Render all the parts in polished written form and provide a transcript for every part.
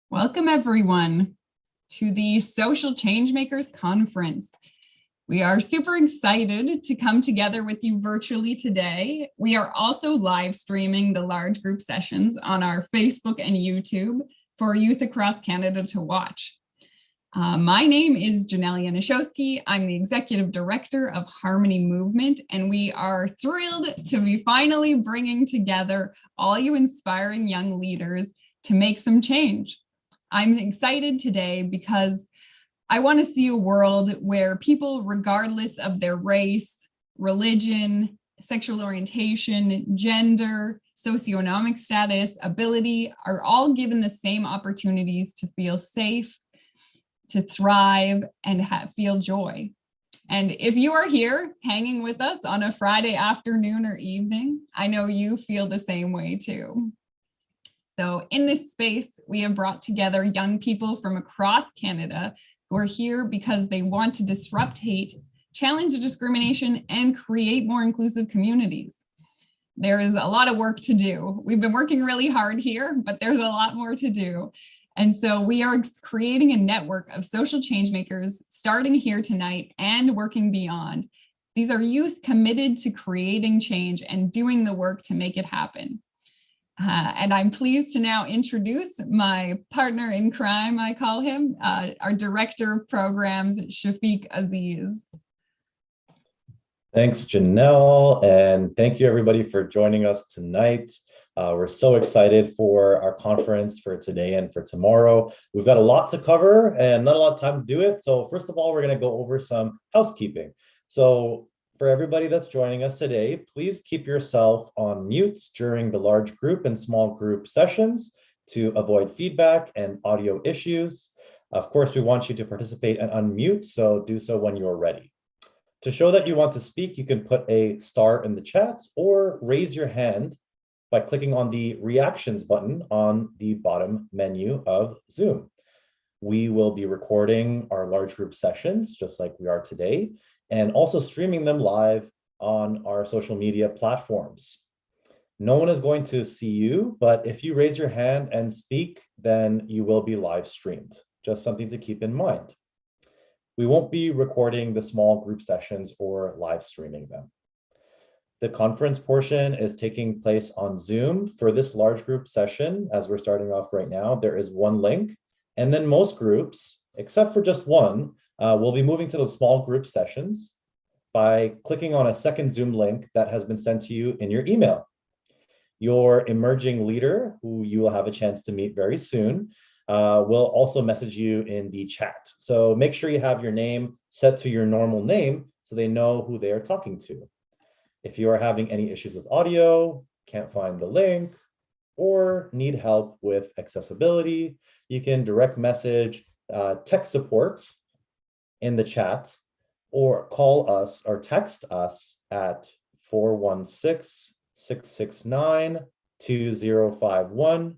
Welcome everyone to the Social Changemakers Conference. We are super excited to come together with you virtually today. We are also live streaming the large group sessions on our Facebook and YouTube for youth across Canada to watch. My name is Janelle Januszewski. I'm the Executive Director of Harmony Movement, and we are thrilled to be finally bringing together all you inspiring young leaders to make some change. I'm excited today because I want to see a world where people, regardless of their race, religion, sexual orientation, gender, socioeconomic status, ability, are all given the same opportunities to feel safe, to thrive, and feel joy. And if you are here hanging with us on a Friday afternoon or evening, I know you feel the same way too. So in this space, we have brought together young people from across Canada who are here because they want to disrupt hate, challenge discrimination, and create more inclusive communities. There is a lot of work to do. We've been working really hard here, but there's a lot more to do. And so we are creating a network of social change makers starting here tonight and working beyond. These are youth committed to creating change and doing the work to make it happen. And I'm pleased to now introduce my partner in crime, I call him, our Director of Programs, Shafiq Aziz. Thanks, Janelle, and thank you everybody for joining us tonight. We're so excited for our conference for today and for tomorrow. We've got a lot to cover and not a lot of time to do it. So first of all, we're going to go over some housekeeping. So for everybody that's joining us today, please keep yourself on mute during the large group and small group sessions to avoid feedback and audio issues. Of course, we want you to participate and unmute, so do so when you're ready. To show that you want to speak, you can put a star in the chat or raise your hand by clicking on the reactions button on the bottom menu of Zoom. We will be recording our large group sessions just like we are today, and also streaming them live on our social media platforms. No one is going to see you, but if you raise your hand and speak, then you will be live streamed. Just something to keep in mind. We won't be recording the small group sessions or live streaming them. The conference portion is taking place on Zoom. For this large group session, as we're starting off right now, there is one link, and then most groups, except for just one, we'll be moving to the small group sessions by clicking on a second Zoom link that has been sent to you in your email. Your emerging leader, who you will have a chance to meet very soon, will also message you in the chat. So make sure you have your name set to your normal name so they know who they are talking to. If you are having any issues with audio, can't find the link, or need help with accessibility, you can direct message tech support in the chat, or call us or text us at 416-669-2051,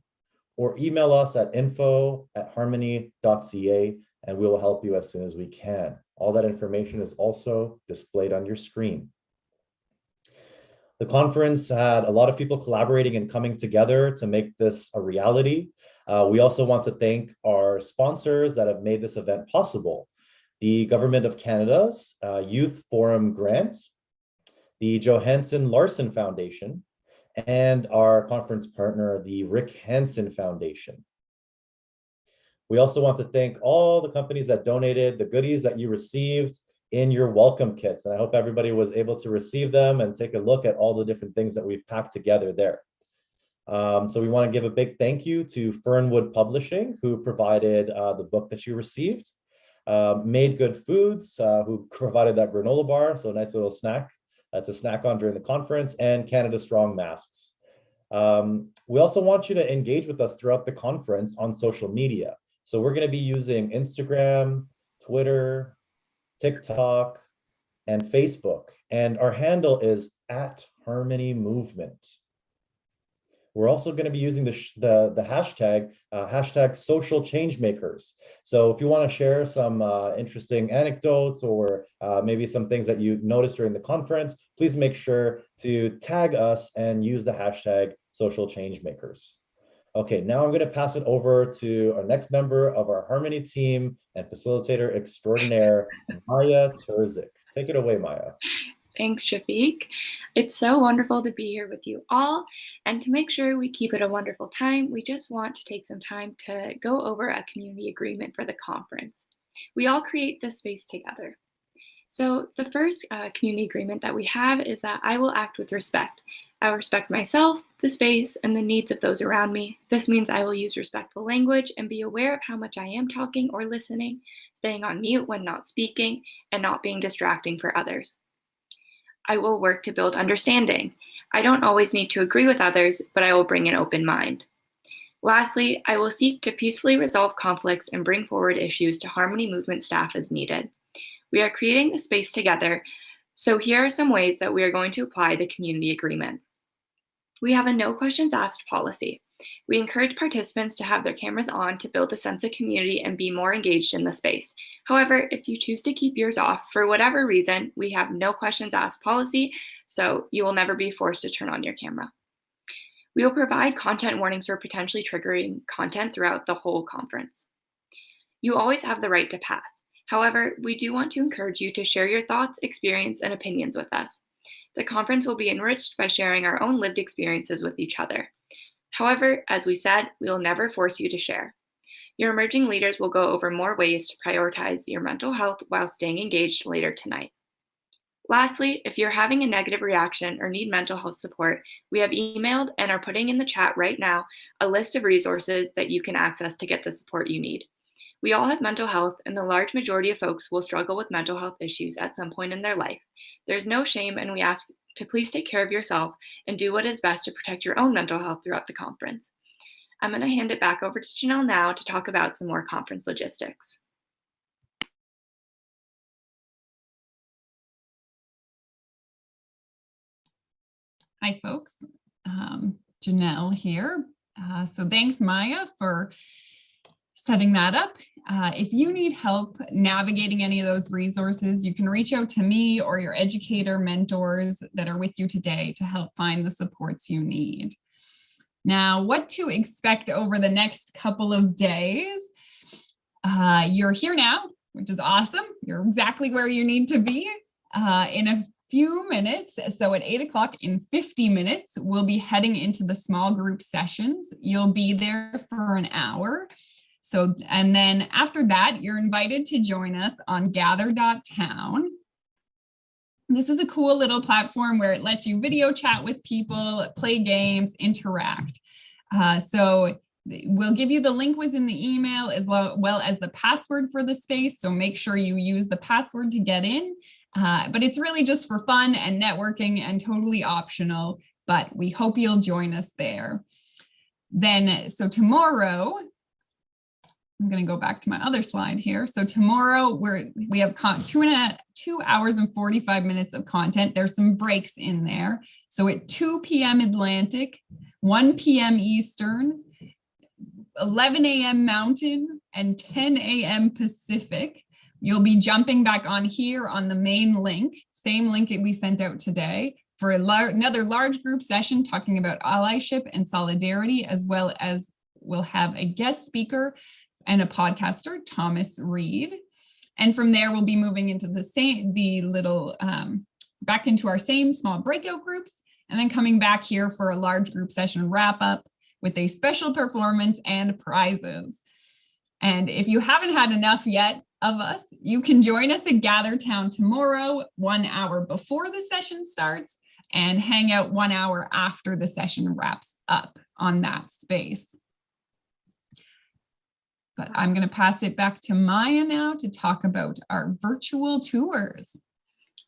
or email us at info@harmony.ca, and we will help you as soon as we can. All that information is also displayed on your screen. The conference had a lot of people collaborating and coming together to make this a reality. We also want to thank our sponsors that have made this event possible. The Government of Canada's Youth Forum Grant, the Johansson Larson Foundation, and our conference partner, the Rick Hansen Foundation. We also want to thank all the companies that donated the goodies that you received in your welcome kits. And I hope everybody was able to receive them and take a look at all the different things that we've packed together there. So we want to give a big thank you to Fernwood Publishing, who provided the book that you received. Made Good Foods, who provided that granola bar, so a nice little snack to snack on during the conference, and Canada Strong masks. We also want you to engage with us throughout the conference on social media. So we're going to be using Instagram, Twitter, TikTok, and Facebook. And our handle is @HarmonyMovement. We're also going to be using the hashtag, hashtag social changemakers. So if you want to share some interesting anecdotes or maybe some things that you noticed during the conference, please make sure to tag us and use the hashtag social changemakers. Okay, now I'm going to pass it over to our next member of our Harmony team and facilitator extraordinaire, Maya Terzic. Take it away, Maya. Thanks, Shafiq. It's so wonderful to be here with you all. And to make sure we keep it a wonderful time, we just want to take some time to go over a community agreement for the conference. We all create this space together. So the first community agreement that we have is that I will act with respect. I will respect myself, the space, and the needs of those around me. This means I will use respectful language and be aware of how much I am talking or listening, staying on mute when not speaking, and not being distracting for others. I will work to build understanding. I don't always need to agree with others, but I will bring an open mind. Lastly, I will seek to peacefully resolve conflicts and bring forward issues to Harmony Movement staff as needed. We are creating the space together, so here are some ways that we are going to apply the community agreement. We have a no questions asked policy. We encourage participants to have their cameras on to build a sense of community and be more engaged in the space. However, if you choose to keep yours off for whatever reason, we have no questions asked policy, so you will never be forced to turn on your camera. We will provide content warnings for potentially triggering content throughout the whole conference. You always have the right to pass. However, we do want to encourage you to share your thoughts, experience, and opinions with us. The conference will be enriched by sharing our own lived experiences with each other. However, as we said, we will never force you to share. Your emerging leaders will go over more ways to prioritize your mental health while staying engaged later tonight. Lastly, if you're having a negative reaction or need mental health support, we have emailed and are putting in the chat right now a list of resources that you can access to get the support you need. We all have mental health, and the large majority of folks will struggle with mental health issues at some point in their life. There's no shame, and we ask to please take care of yourself and do what is best to protect your own mental health throughout the conference. I'm going to hand it back over to Janelle now to talk about some more conference logistics. Hi, folks. Janelle here. So thanks, Maya, for setting that up. If you need help navigating any of those resources, you can reach out to me or your educator mentors that are with you today to help find the supports you need. Now, what to expect over the next couple of days? You're here now, which is awesome. You're exactly where you need to be. In a few minutes, so at 8 o'clock in 50 minutes, we'll be heading into the small group sessions. You'll be there for an hour. So, and then after that, you're invited to join us on gather.town. This is a cool little platform where it lets you video chat with people, play games, interact. So we'll give you the link was in the email as well as the password for the space. So make sure you use the password to get in. But it's really just for fun and networking and totally optional, but we hope you'll join us there. Then, so tomorrow, I'm going to go back to my other slide here. So tomorrow we have 2 hours and 45 minutes of content. There's some breaks in there. So at 2 p.m. Atlantic, 1 p.m. Eastern, 11 a.m. Mountain, and 10 a.m. Pacific, you'll be jumping back on here on the main link, same link that we sent out today, for another large group session talking about allyship and solidarity, as well as we'll have a guest speaker and a podcaster, Thomas Reed. And from there, we'll be moving into back into our same small breakout groups, and then coming back here for a large group session wrap up with a special performance and prizes. And if you haven't had enough yet of us, you can join us at Gather Town tomorrow, 1 hour before the session starts, and hang out 1 hour after the session wraps up on that space. But I'm going to pass it back to Maya now to talk about our virtual tours.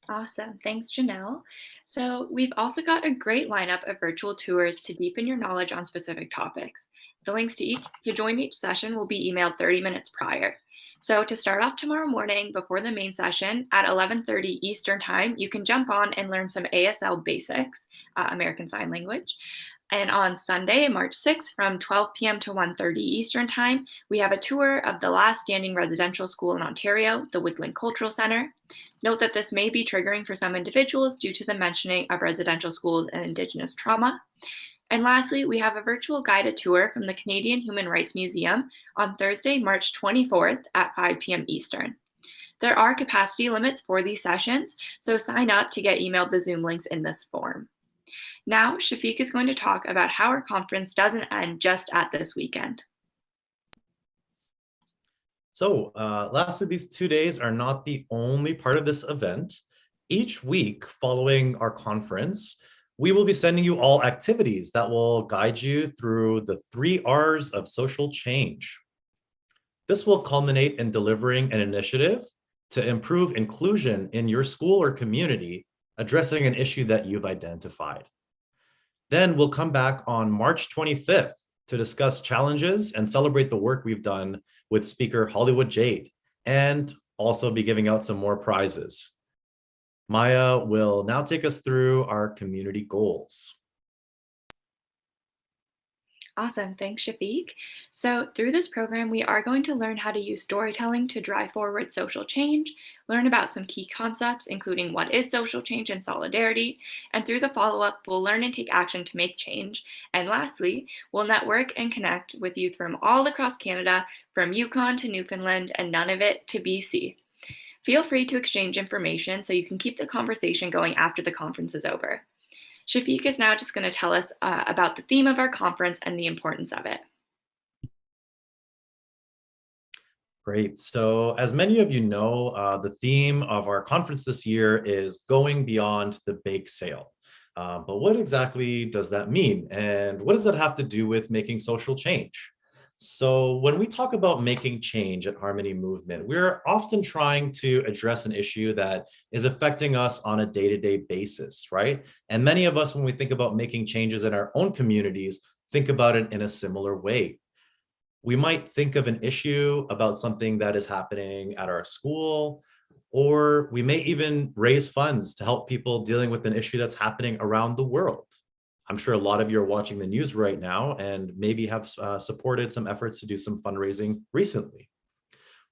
Awesome. Thanks, Janelle. So we've also got a great lineup of virtual tours to deepen your knowledge on specific topics. The links to join each session will be emailed 30 minutes prior. So to start off tomorrow morning before the main session at 11:30 Eastern Time, you can jump on and learn some ASL basics, American Sign Language. And on Sunday, March 6th, from 12 p.m. to 1:30 Eastern Time, we have a tour of the last standing residential school in Ontario, the Woodland Cultural Centre. Note that this may be triggering for some individuals due to the mentioning of residential schools and Indigenous trauma. And lastly, we have a virtual guided tour from the Canadian Human Rights Museum on Thursday, March 24th at 5 p.m. Eastern. There are capacity limits for these sessions, so sign up to get emailed the Zoom links in this form. Now, Shafiq is going to talk about how our conference doesn't end just at this weekend. So lastly, these 2 days are not the only part of this event. Each week following our conference, we will be sending you all activities that will guide you through the 3 R's of social change. This will culminate in delivering an initiative to improve inclusion in your school or community, addressing an issue that you've identified. Then we'll come back on March 25th to discuss challenges and celebrate the work we've done with speaker Hollywood Jade, and also be giving out some more prizes. Maya will now take us through our community goals. Awesome, thanks Shafiq. So through this program, we are going to learn how to use storytelling to drive forward social change, learn about some key concepts, including what is social change and solidarity, and through the follow-up, we'll learn and take action to make change. And lastly, we'll network and connect with youth from all across Canada, from Yukon to Newfoundland and Nunavut to BC. Feel free to exchange information so you can keep the conversation going after the conference is over. Shafiq is now just going to tell us about the theme of our conference and the importance of it. Great. So as many of you know, the theme of our conference this year is going beyond the bake sale. But what exactly does that mean? And what does that have to do with making social change? So when we talk about making change at Harmony Movement, we're often trying to address an issue that is affecting us on a day-to-day basis, right? And many of us, when we think about making changes in our own communities, think about it in a similar way. We might think of an issue about something that is happening at our school, or we may even raise funds to help people dealing with an issue that's happening around the world. I'm sure a lot of you are watching the news right now and maybe have supported some efforts to do some fundraising recently.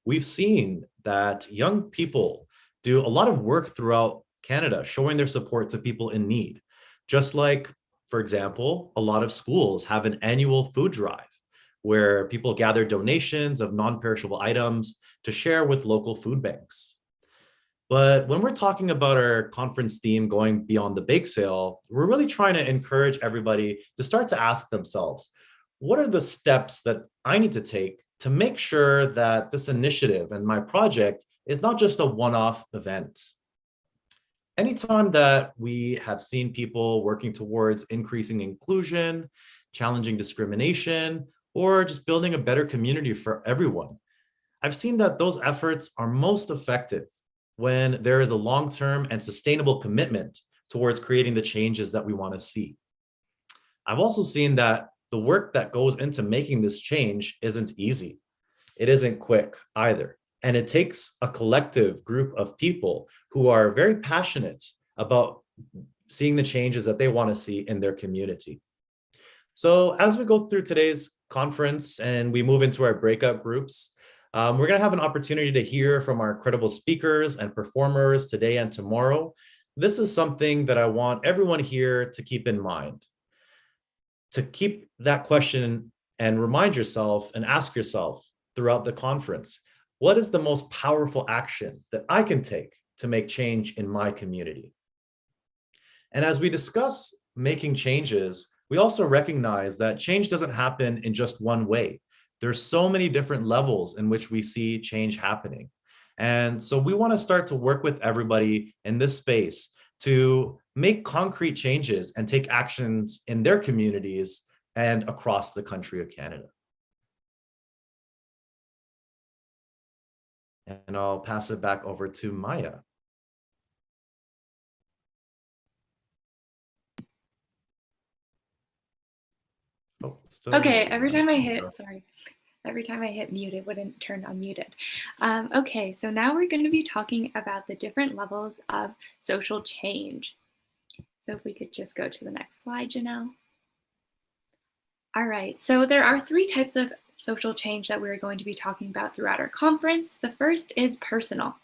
We've seen that young people do a lot of work throughout Canada, showing their support to people in need. Just like, for example, a lot of schools have an annual food drive where people gather donations of non-perishable items to share with local food banks. But when we're talking about our conference theme going beyond the bake sale, we're really trying to encourage everybody to start to ask themselves, what are the steps that I need to take to make sure that this initiative and my project is not just a one-off event? Anytime that we have seen people working towards increasing inclusion, challenging discrimination, or just building a better community for everyone, I've seen that those efforts are most effective when there is a long-term and sustainable commitment towards creating the changes that we want to see. I've also seen that the work that goes into making this change isn't easy. It isn't quick either. And it takes a collective group of people who are very passionate about seeing the changes that they want to see in their community. So as we go through today's conference and we move into our breakout groups, we're going to have an opportunity to hear from our credible speakers and performers today and tomorrow. This is something that I want everyone here to keep in mind. To keep that question and remind yourself and ask yourself throughout the conference, what is the most powerful action that I can take to make change in my community? And as we discuss making changes, we also recognize that change doesn't happen in just one way. There's so many different levels in which we see change happening. And so we want to start to work with everybody in this space to make concrete changes and take actions in their communities and across the country of Canada. And I'll pass it back over to Maya. Okay, every time I hit, sorry. Every time I hit mute, it wouldn't turn unmuted. Okay, so now we're going to be talking about the different levels of social change. So if we could just go to the next slide, Janelle. All right, so there are 3 types of social change that we're going to be talking about throughout our conference. The first is personal.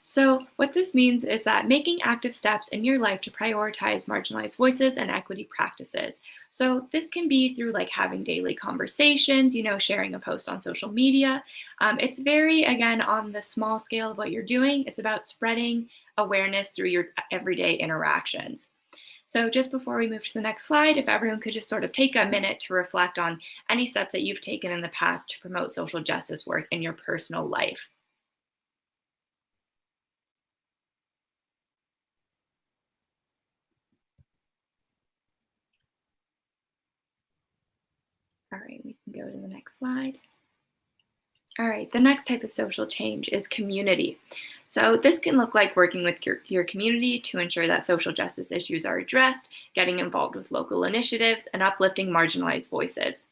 So what this means is that making active steps in your life to prioritize marginalized voices and equity practices. So this can be through like having daily conversations, sharing a post on social media. It's very, again, on the small scale of what you're doing. It's about spreading awareness through your everyday interactions. So just before we move to the next slide, if everyone could just sort of take a minute to reflect on any steps that you've taken in the past to promote social justice work in your personal life. All right, we can go to the next slide. All right, the next type of social change is community. So this can look like working with your community to ensure that social justice issues are addressed, getting involved with local initiatives, and uplifting marginalized voices.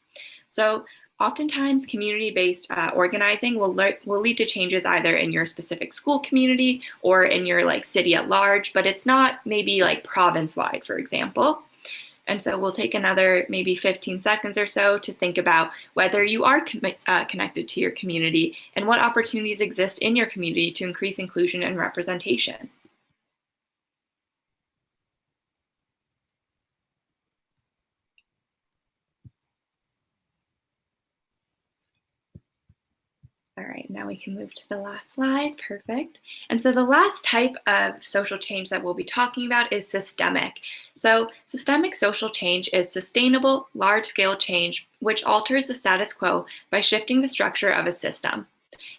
So oftentimes community-based organizing will lead to changes either in your specific school community or in your city at large, but it's not maybe like province-wide, for example. And so we'll take another maybe 15 seconds or so to think about whether you are connected to your community and what opportunities exist in your community to increase inclusion and representation. All right, now we can move to the last slide. Perfect. And so the last type of social change that we'll be talking about is systemic. So systemic social change is sustainable, large-scale change which alters the status quo by shifting the structure of a system.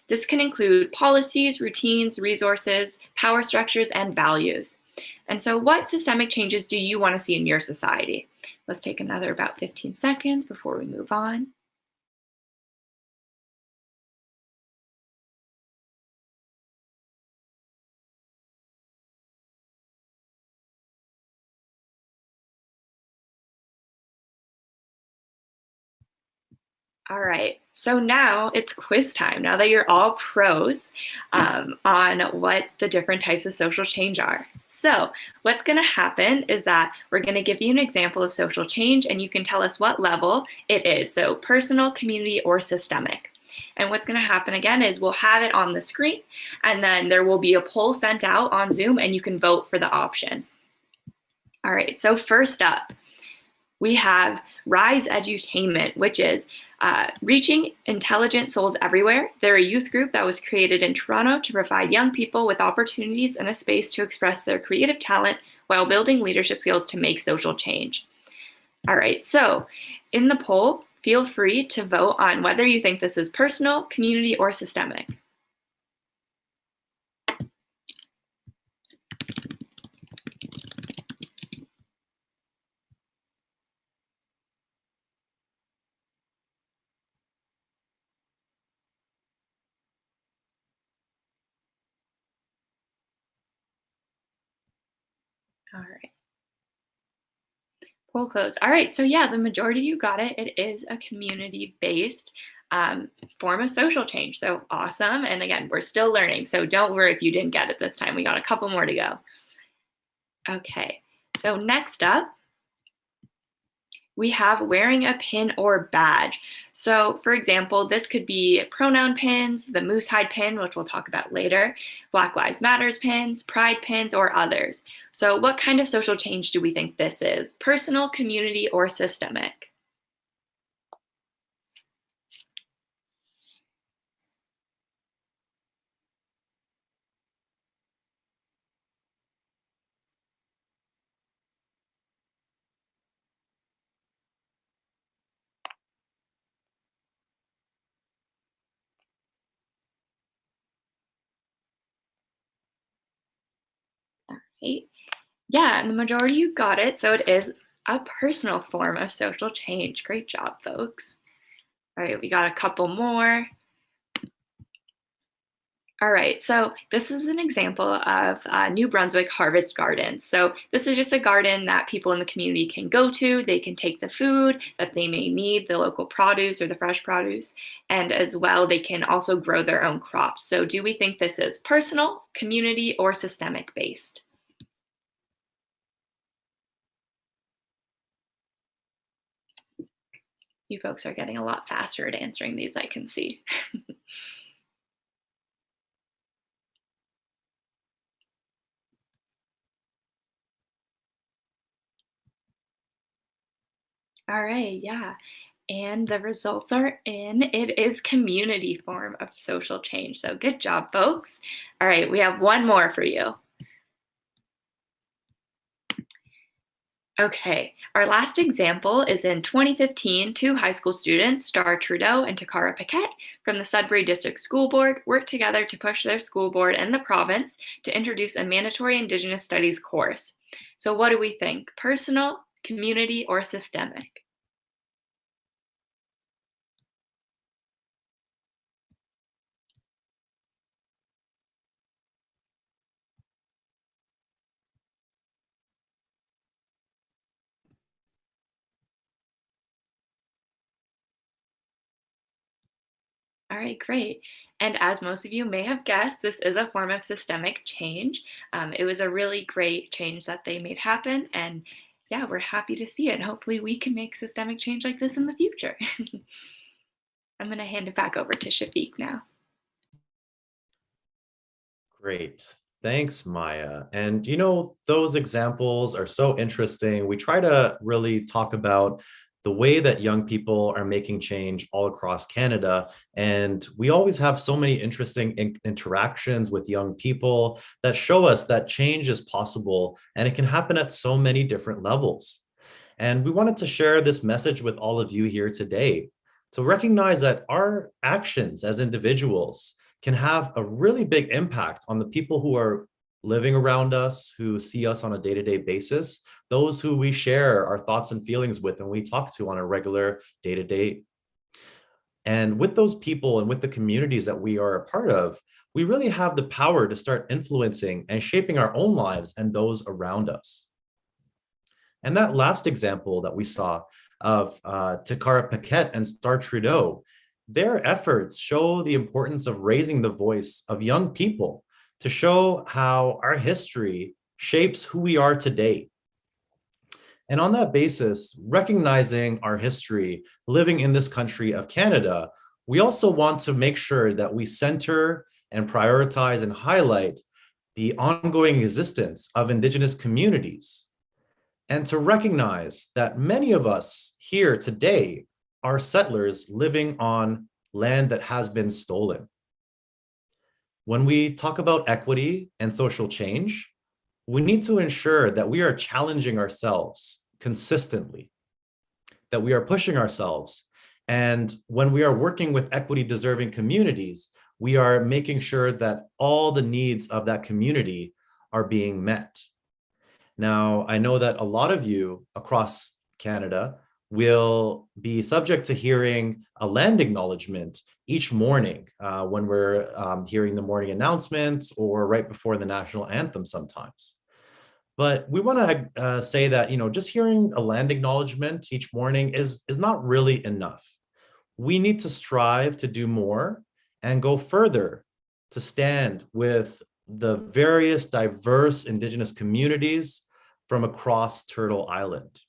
This can include policies, routines, resources, power structures, and values. And so what systemic changes do you want to see in your society? Let's take another about 15 seconds before we move on. All right, so now it's quiz time. Now that you're all pros on what the different types of social change are. So what's going to happen is that we're going to give you an example of social change and you can tell us what level it is. So personal, community, or systemic. And what's going to happen again is we'll have it on the screen and then there will be a poll sent out on Zoom and you can vote for the option. All right, so first up, we have Rise Edutainment, which is reaching intelligent souls everywhere. They're a youth group that was created in Toronto to provide young people with opportunities and a space to express their creative talent while building leadership skills to make social change. All right, so in the poll, feel free to vote on whether you think this is personal, community, or systemic. All right. Poll closed. All right, so yeah, the majority of you got it. It is a community-based form of social change. So awesome. And again, we're still learning. So don't worry if you didn't get it this time. We got a couple more to go. Okay, so next up, we have wearing a pin or badge. So for example, this could be pronoun pins, the moose hide pin, which we'll talk about later, Black Lives Matters pins, pride pins, or others. So what kind of social change do we think this is? Personal, community, or systemic? Right? Yeah, and the majority you got it. So it is a personal form of social change. Great job, folks. All right, we got a couple more. All right, so this is an example of New Brunswick Harvest Gardens. So this is just a garden that people in the community can go to. They can take the food that they may need, the local produce or the fresh produce, and as well, they can also grow their own crops. So do we think this is personal, community, or systemic based? You folks are getting a lot faster at answering these, I can see. All right, yeah. And the results are in. It is community form of social change. So good job, folks. All right, we have one more for you. Okay, our last example is in 2015, two high school students, Star Trudeau and Takara Paquette from the Sudbury District School Board, worked together to push their school board and the province to introduce a mandatory Indigenous Studies course. So what do we think? Personal, community, or systemic? All right, great. And as most of you may have guessed, this is a form of systemic change. It was a really great change that they made happen. And yeah, we're happy to see it. Hopefully, we can make systemic change like this in the future. I'm going to hand it back over to Shafiq now. Great. Thanks, Maya. And those examples are so interesting. We try to really talk about the way that young people are making change all across Canada. And we always have so many interesting interactions with young people that show us that change is possible and it can happen at so many different levels. And we wanted to share this message with all of you here today to recognize that our actions as individuals can have a really big impact on the people who are living around us, who see us on a day-to-day basis, those who we share our thoughts and feelings with and we talk to on a regular day-to-day. And with those people and with the communities that we are a part of, we really have the power to start influencing and shaping our own lives and those around us. And that last example that we saw of Takara Paquette and Star Trudeau, their efforts show the importance of raising the voice of young people to show how our history shapes who we are today. And on that basis, recognizing our history, living in this country of Canada, we also want to make sure that we center and prioritize and highlight the ongoing existence of Indigenous communities, and to recognize that many of us here today are settlers living on land that has been stolen. When we talk about equity and social change, we need to ensure that we are challenging ourselves consistently, that we are pushing ourselves. And when we are working with equity deserving communities, we are making sure that all the needs of that community are being met. Now, I know that a lot of you across Canada will be subject to hearing a land acknowledgement each morning when we're hearing the morning announcements or right before the national anthem sometimes. But we want to say that, just hearing a land acknowledgement each morning is not really enough. We need to strive to do more and go further to stand with the various diverse Indigenous communities from across Turtle Island.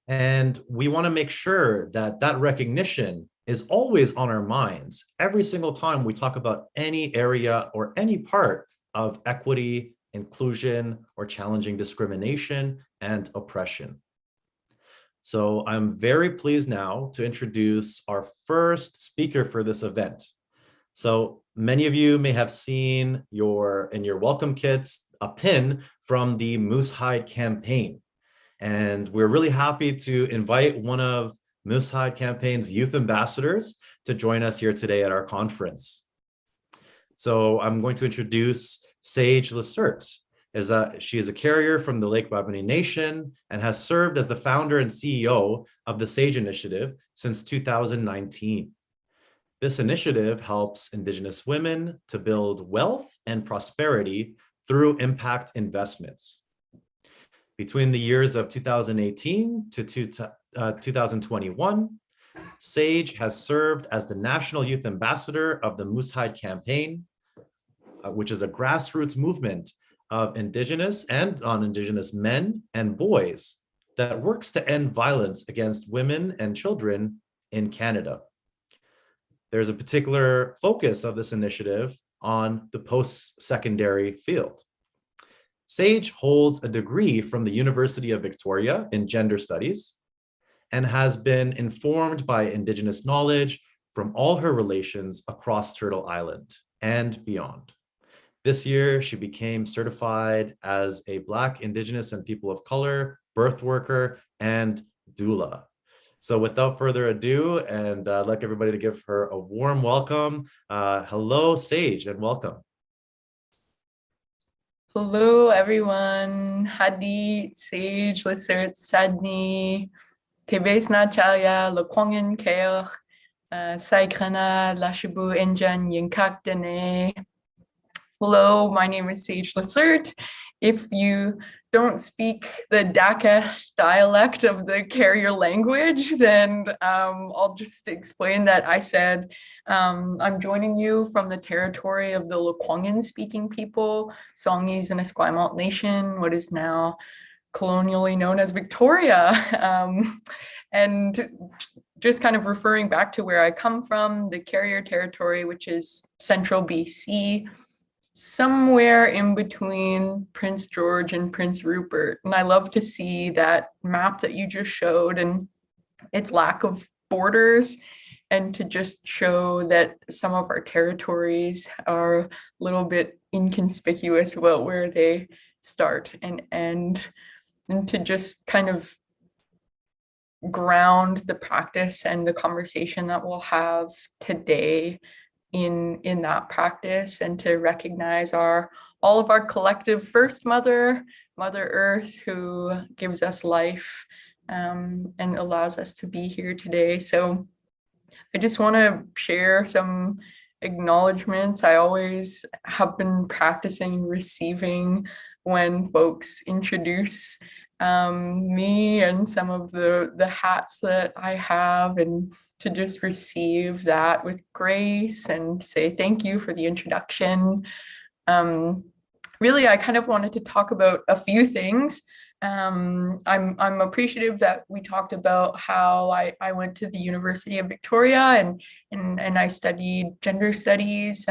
And we want to make sure that that recognition is always on our minds every single time we talk about any area or any part of equity, inclusion, or challenging discrimination and oppression. So I'm very pleased now to introduce our first speaker for this event. So many of you may have seen in your welcome kits a pin from the Moose Hide campaign. And we're really happy to invite one of Moose Hide campaign's youth ambassadors to join us here today at our conference. So I'm going to introduce Sage Lacerte. She is a carrier from the Lake Wabanee Nation and has served as the founder and CEO of the Sage Initiative since 2019. This initiative helps Indigenous women to build wealth and prosperity through impact investments. Between the years of 2018 to 2021, Sage has served as the National Youth Ambassador of the Moose Hide Campaign, which is a grassroots movement of Indigenous and non-Indigenous men and boys that works to end violence against women and children in Canada. There's a particular focus of this initiative on the post-secondary field. Sage holds a degree from the University of Victoria in Gender Studies and has been informed by Indigenous knowledge from all her relations across Turtle Island and beyond. This year, she became certified as a Black, Indigenous, and People of Color birth worker and doula. So without further ado, and I'd like everybody to give her a warm welcome. Hello, Sage, and welcome. Hello, everyone. Hadi, Sage Lacerte, Sadni, Tebes na Chalya, Lekwangin Keoch, Saikrana, Lashibu Injan, Yinkak Dene. Hello, my name is Sage Lacerte. If you don't speak the Dakesh dialect of the carrier language, then I'll just explain that I said I'm joining you from the territory of the Lekwangin speaking people, Songhees and Esquimalt Nation, what is now colonially known as Victoria. And just kind of referring back to where I come from, the carrier territory, which is central BC, somewhere in between Prince George and Prince Rupert. And I love to see that map that you just showed and its lack of borders, and to just show that some of our territories are a little bit inconspicuous about where they start and end, and to just kind of ground the practice and the conversation that we'll have today in that practice, and to recognize all of our collective first Mother Earth, who gives us life and allows us to be here today. So I just want to share some acknowledgements. I always have been practicing receiving when folks introduce me and some of the hats that I have, and to just receive that with grace and say thank you for the introduction. Really, I kind of wanted to talk about a few things. I'm appreciative that we talked about how I went to the University of Victoria and I studied gender studies,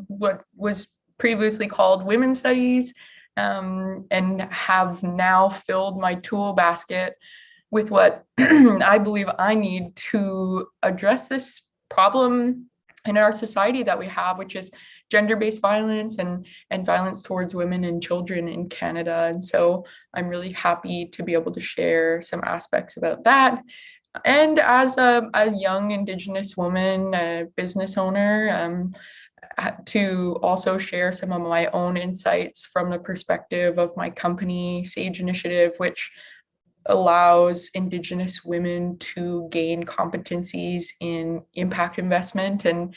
what was previously called women's studies, and have now filled my tool basket with what I believe I need to address this problem in our society that we have, which is gender-based violence and violence towards women and children in Canada. And so I'm really happy to be able to share some aspects about that. And as a young Indigenous woman, a business owner, to also share some of my own insights from the perspective of my company, Sage Initiative, which allows Indigenous women to gain competencies in impact investment. And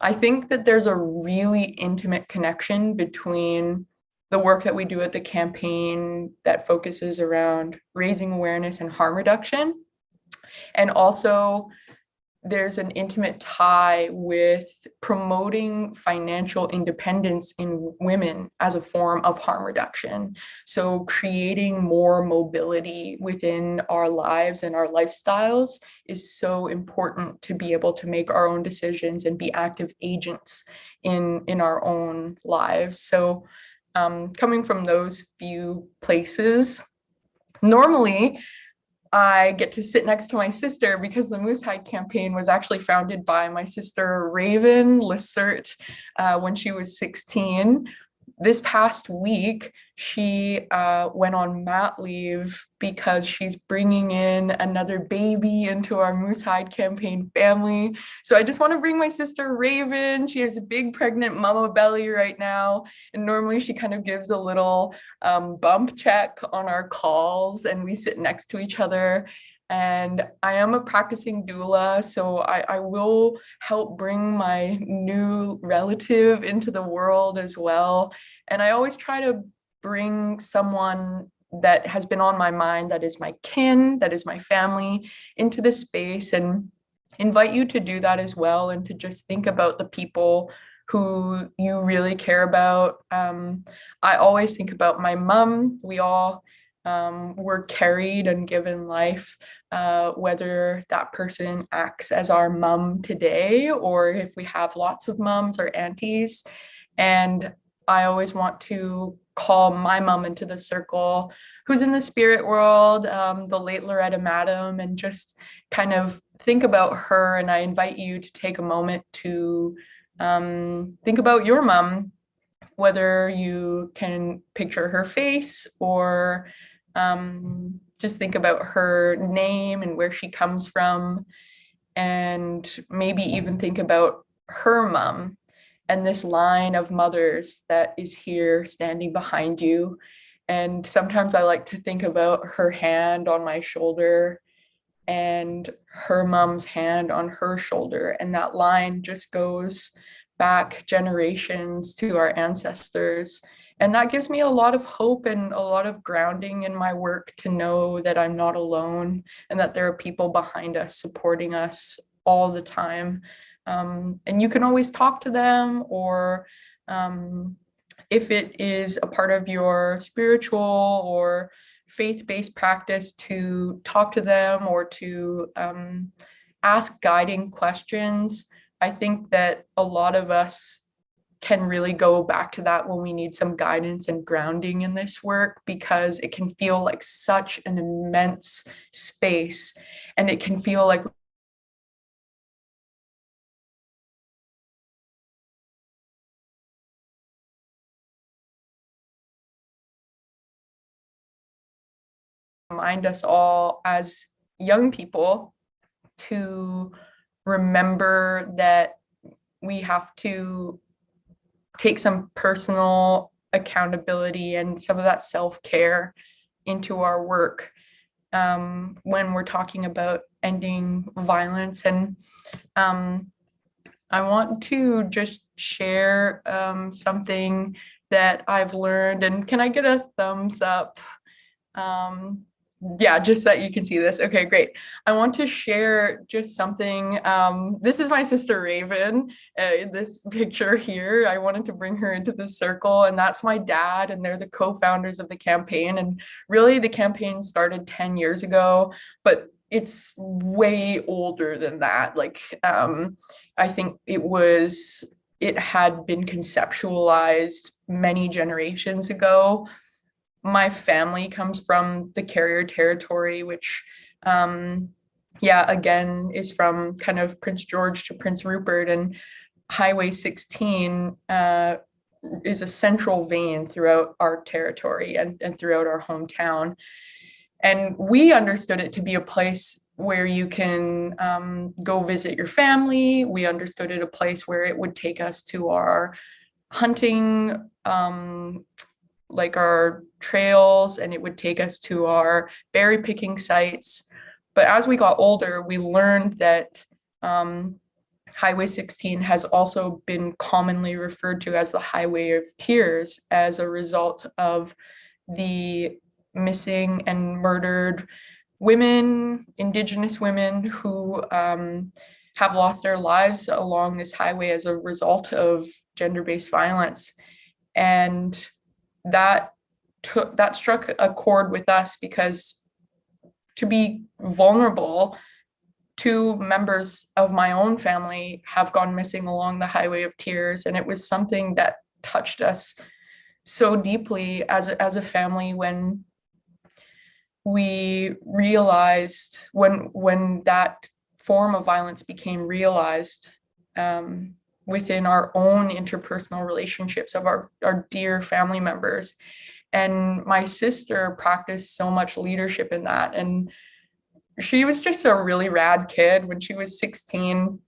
I think that there's a really intimate connection between the work that we do at the campaign that focuses around raising awareness and harm reduction, and also there's an intimate tie with promoting financial independence in women as a form of harm reduction. So creating more mobility within our lives and our lifestyles is so important to be able to make our own decisions and be active agents in our own lives. So coming from those few places, normally I get to sit next to my sister because the Moose Hide campaign was actually founded by my sister Raven Lacerte when she was 16. This past week, she went on mat leave because she's bringing in another baby into our Moose Hide campaign family. So I just want to bring my sister Raven. She has a big pregnant mama belly right now. And normally she kind of gives a little bump check on our calls and we sit next to each other. And I am a practicing doula, so I will help bring my new relative into the world as well. And I always try to bring someone that has been on my mind, that is my kin, that is my family, into this space, and invite you to do that as well, and to just think about the people who you really care about. I always think about my mom. We all were carried and given life, whether that person acts as our mom today or if we have lots of moms or aunties. And I always want to call my mom into the circle, who's in the spirit world, the late Loretta Madam, and just kind of think about her. And I invite you to take a moment to think about your mom, whether you can picture her face or just think about her name and where she comes from, and maybe even think about her mom and this line of mothers that is here standing behind you. And sometimes I like to think about her hand on my shoulder and her mom's hand on her shoulder. And that line just goes back generations to our ancestors. And that gives me a lot of hope and a lot of grounding in my work, to know that I'm not alone and that there are people behind us supporting us all the time. And you can always talk to them, or if it is a part of your spiritual or faith-based practice, to talk to them or to ask guiding questions. I think that a lot of us can really go back to that when we need some guidance and grounding in this work, because it can feel like such an immense space, and it can feel like remind us all as young people to remember that we have to take some personal accountability and some of that self-care into our work when we're talking about ending violence. And I want to just share something that I've learned. And can I get a thumbs up? Yeah, just so that you can see this. Okay, great. I want to share just something. This is my sister Raven, this picture here. I wanted to bring her into the circle, and that's my dad, and they're the co-founders of the campaign. And really the campaign started 10 years ago, but it's way older than that. Like, I think it had been conceptualized many generations ago. My family comes from the Carrier territory, which, again, is from kind of Prince George to Prince Rupert, and Highway 16 is a central vein throughout our territory and throughout our hometown. And we understood it to be a place where you can go visit your family. We understood it a place where it would take us to our hunting, like our trails, and it would take us to our berry picking sites. But as we got older, we learned that Highway 16 has also been commonly referred to as the Highway of Tears, as a result of the missing and murdered women, Indigenous women, who have lost their lives along this highway as a result of gender-based violence. And that struck a chord with us, because to be vulnerable, 2 members of my own family have gone missing along the Highway of Tears, and it was something that touched us so deeply as a family when we realized, when that form of violence became realized within our own interpersonal relationships of our dear family members. And my sister practiced so much leadership in that. And she was just a really rad kid. When she was 16,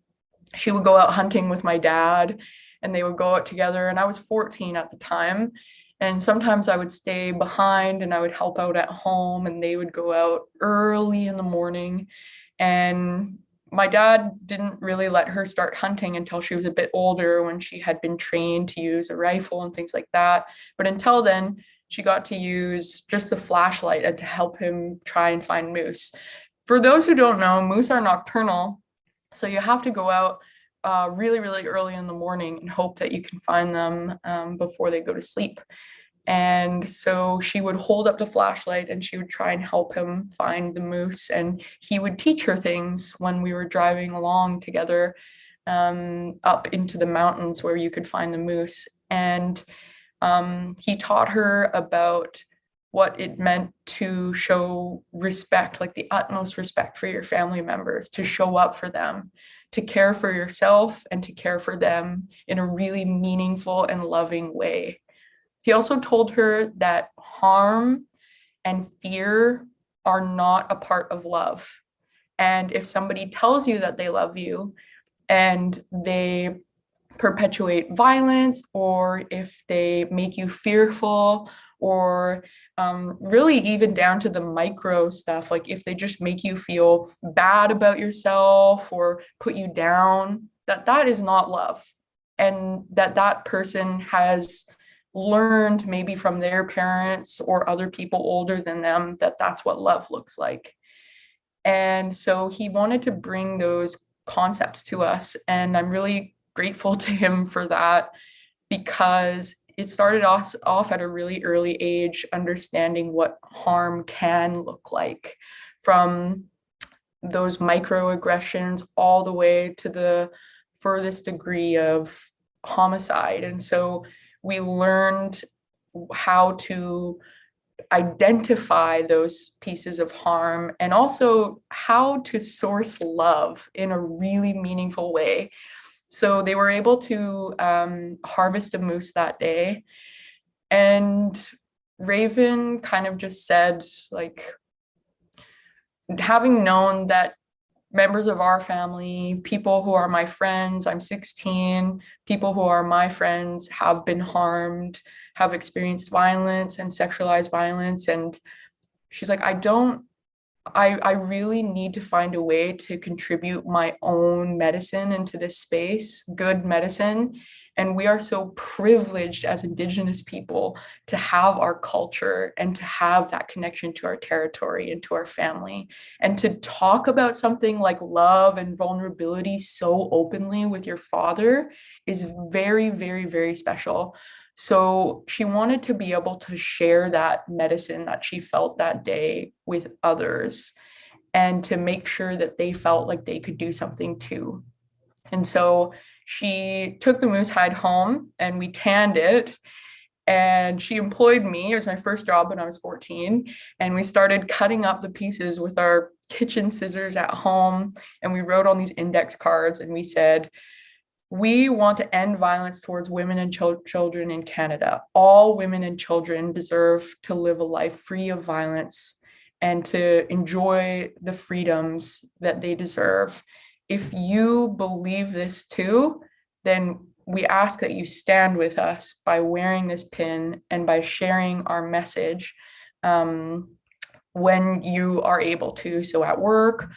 she would go out hunting with my dad, and they would go out together. And I was 14 at the time. And sometimes I would stay behind and I would help out at home, and they would go out early in the morning. And my dad didn't really let her start hunting until she was a bit older, when she had been trained to use a rifle and things like that. But until then, she got to use just a flashlight to help him try and find moose. For those who don't know, moose are nocturnal. So you have to go out really, really early in the morning and hope that you can find them before they go to sleep. And so she would hold up the flashlight and she would try and help him find the moose. And he would teach her things when we were driving along together up into the mountains where you could find the moose. And he taught her about what it meant to show respect, like the utmost respect for your family members, to show up for them, to care for yourself, and to care for them in a really meaningful and loving way. He also told her that harm and fear are not a part of love. And if somebody tells you that they love you and they perpetuate violence, or if they make you fearful, or really even down to the micro stuff, like if they just make you feel bad about yourself or put you down, that is not love. And that person has learned maybe from their parents or other people older than them that that's what love looks like. And so he wanted to bring those concepts to us, and I'm really grateful to him for that, because it started off at a really early age, understanding what harm can look like, from those microaggressions all the way to the furthest degree of homicide. And so we learned how to identify those pieces of harm, and also how to source love in a really meaningful way. So they were able to harvest a moose that day. And Raven kind of just said, like, having known that members of our family, people who are my friends, I'm 16, people who are my friends have been harmed, have experienced violence and sexualized violence. And she's like, I really need to find a way to contribute my own medicine into this space, good medicine. And we are so privileged as Indigenous people to have our culture and to have that connection to our territory and to our family. And to talk about something like love and vulnerability so openly with your father is very, very, very special. So she wanted to be able to share that medicine that she felt that day with others, and to make sure that they felt like they could do something too. And so she took the moose hide home and we tanned it, and she employed me. It was my first job when I was 14. And we started cutting up the pieces with our kitchen scissors at home. And we wrote on these index cards and we said, we want to end violence towards women and children in Canada. All women and children deserve to live a life free of violence and to enjoy the freedoms that they deserve. If you believe this too, then we ask that you stand with us by wearing this pin and by sharing our message when you are able to. So at work,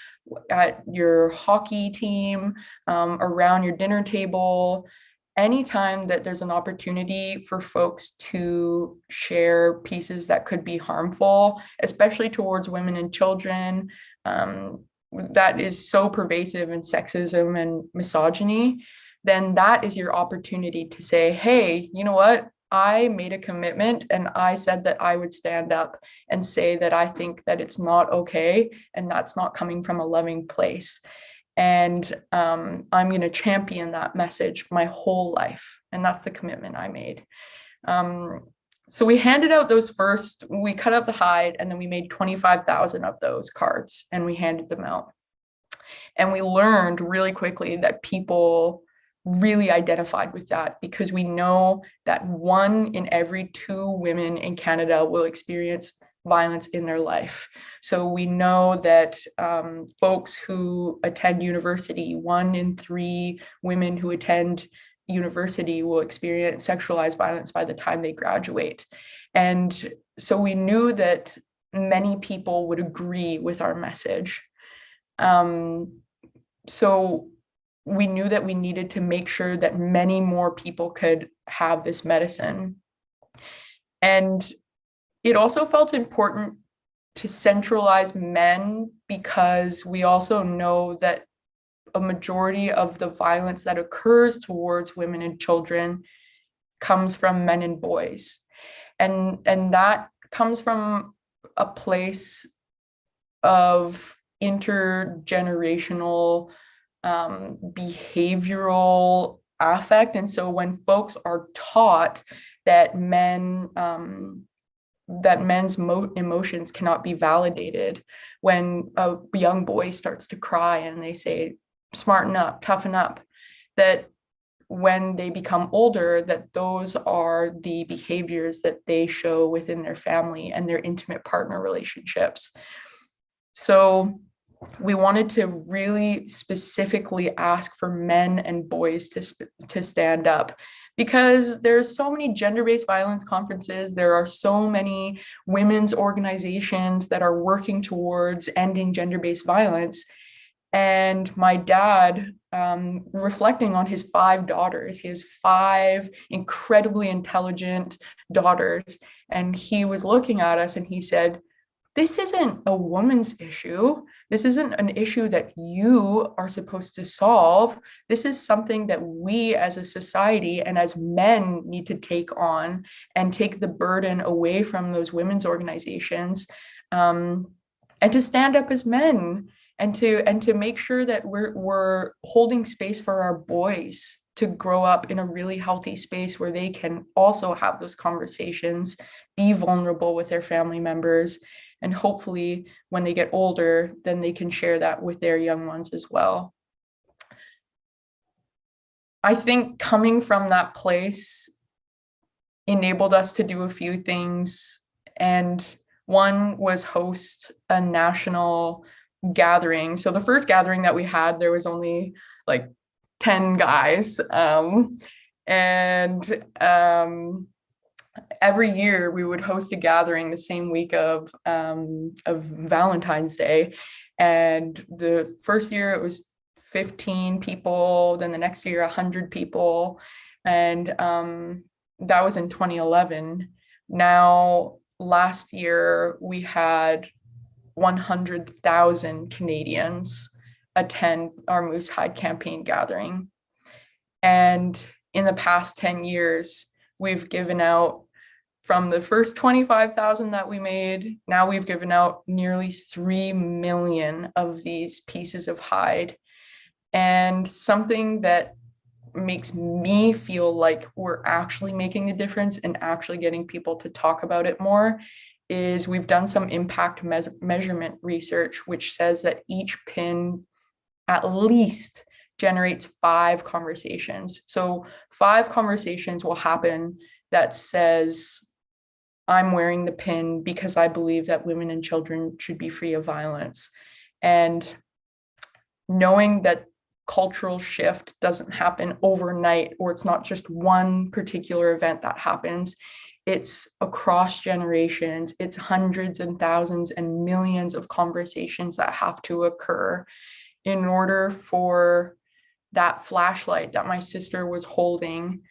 at your hockey team, around your dinner table, anytime that there's an opportunity for folks to share pieces that could be harmful, especially towards women and children, that is so pervasive in sexism and misogyny, then that is your opportunity to say, hey, you know what? I made a commitment and I said that I would stand up and say that I think that it's not okay and that's not coming from a loving place. And I'm going to champion that message my whole life. And that's the commitment I made. So we handed out those first, we cut up the hide, and then we made 25,000 of those cards and we handed them out. And we learned really quickly that people really identified with that, because we know that 1 in every 2 women in Canada will experience violence in their life. So we know that folks who attend university, 1 in 3 women who attend university will experience sexualized violence by the time they graduate. And so we knew that many people would agree with our message. So we knew that we needed to make sure that many more people could have this medicine. And it also felt important to centralize men, because we also know that a majority of the violence that occurs towards women and children comes from men and boys. And that comes from a place of intergenerational behavioral affect. And so when folks are taught that men's emotions cannot be validated, when a young boy starts to cry and they say, smarten up, toughen up, that when they become older, that those are the behaviors that they show within their family and their intimate partner relationships. So we wanted to really specifically ask for men and boys to stand up, because there's so many gender-based violence conferences. There are so many women's organizations that are working towards ending gender-based violence. And my dad, reflecting on his 5 daughters, he has 5 incredibly intelligent daughters, and he was looking at us and he said, this isn't a woman's issue. This isn't an issue that you are supposed to solve. This is something that we as a society and as men need to take on and take the burden away from those women's organizations, and to stand up as men, and to make sure that we're holding space for our boys to grow up in a really healthy space where they can also have those conversations, be vulnerable with their family members, and hopefully when they get older, then they can share that with their young ones as well. I think coming from that place enabled us to do a few things. And one was host a national gathering. So the first gathering that we had, there was only like 10 guys. Every year we would host a gathering the same week of Valentine's Day. And the first year it was 15 people, then the next year 100 people. And that was in 2011. Now, last year we had 100,000 Canadians attend our Moose Hide campaign gathering. And in the past 10 years, we've given out, from the first 25,000 that we made, now we've given out nearly 3 million of these pieces of hide. And something that makes me feel like we're actually making a difference and actually getting people to talk about it more is we've done some impact measurement research, which says that each pin at least generates 5 conversations. So 5 conversations will happen that says, I'm wearing the pin because I believe that women and children should be free of violence. And knowing that cultural shift doesn't happen overnight, or it's not just one particular event that happens, it's across generations, it's hundreds and thousands and millions of conversations that have to occur in order for that flashlight that my sister was holding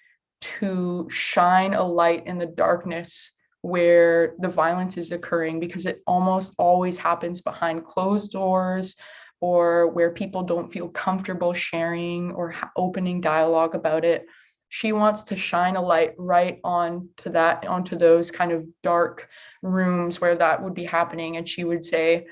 to shine a light in the darkness where the violence is occurring, because it almost always happens behind closed doors, or where people don't feel comfortable sharing or opening dialogue about it. She wants to shine a light right onto those kind of dark rooms where that would be happening. And she would say,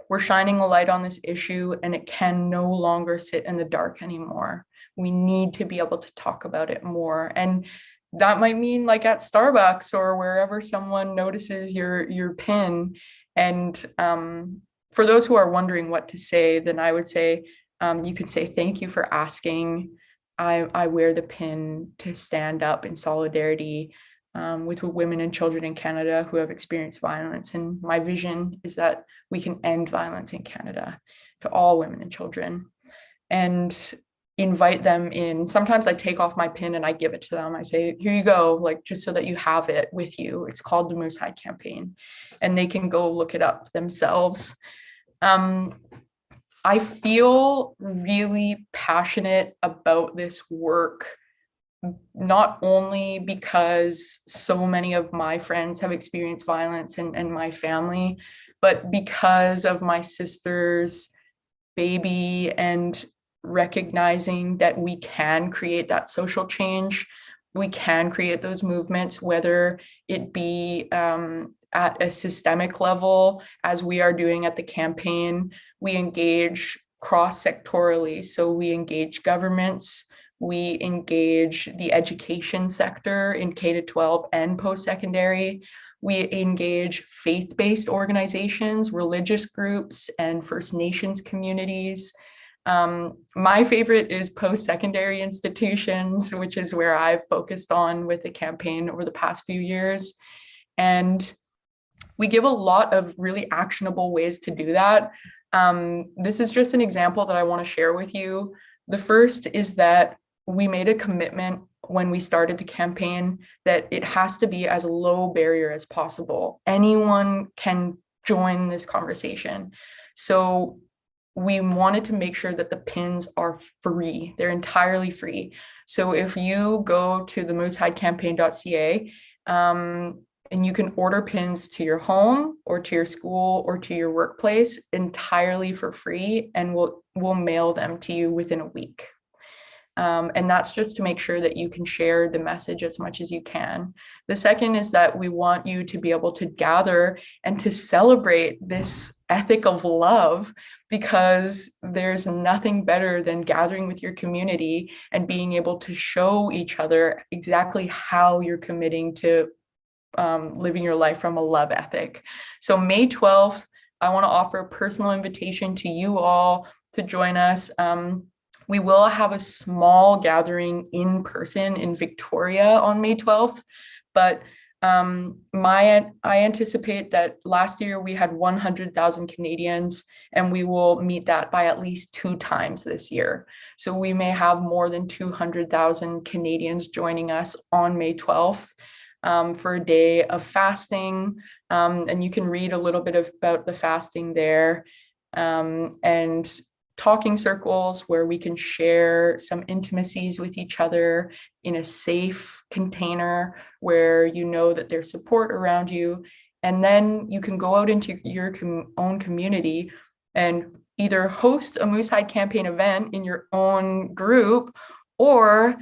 we're shining a light on this issue and it can no longer sit in the dark anymore. We need to be able to talk about it more. And that might mean like at Starbucks or wherever someone notices your pin. And for those who are wondering what to say, then I would say, you could say, thank you for asking. I wear the pin to stand up in solidarity with women and children in Canada who have experienced violence. And my vision is that we can end violence in Canada to all women and children. And invite them in. Sometimes I take off my pin and I give it to them. I say, here you go, like, just so that you have it with you. It's called the Moose Hide Campaign, and they can go look it up themselves. I feel really passionate about this work, not only because so many of my friends have experienced violence and my family, but because of my sister's baby, and recognizing that we can create that social change. We can create those movements, whether it be at a systemic level, as we are doing at the campaign. We engage cross-sectorally. So we engage governments, we engage the education sector in K-12 and post-secondary. We engage faith-based organizations, religious groups, and First Nations communities. My favorite is post-secondary institutions, which is where I've focused on with the campaign over the past few years. And we give a lot of really actionable ways to do that. This is just an example that I want to share with you. The first is that we made a commitment when we started the campaign that it has to be as low barrier as possible. Anyone can join this conversation. So we wanted to make sure that the pins are free. They're entirely free. So if you go to the moosehidecampaign.ca, and you can order pins to your home or to your school or to your workplace entirely for free, and we'll mail them to you within a week. And that's just to make sure that you can share the message as much as you can. The second is that we want you to be able to gather and to celebrate this ethic of love, because there's nothing better than gathering with your community and being able to show each other exactly how you're committing to living your life from a love ethic. So May 12th, I want to offer a personal invitation to you all to join us. We will have a small gathering in person in Victoria on May 12th, but I anticipate that last year we had 100,000 Canadians, and we will meet that by at least 2 times this year. So we may have more than 200,000 Canadians joining us on May 12th. For a day of fasting, and you can read a little bit about the fasting there, and talking circles where we can share some intimacies with each other in a safe container where you know that there's support around you. And then you can go out into your own community and either host a Moose Hide Campaign event in your own group, or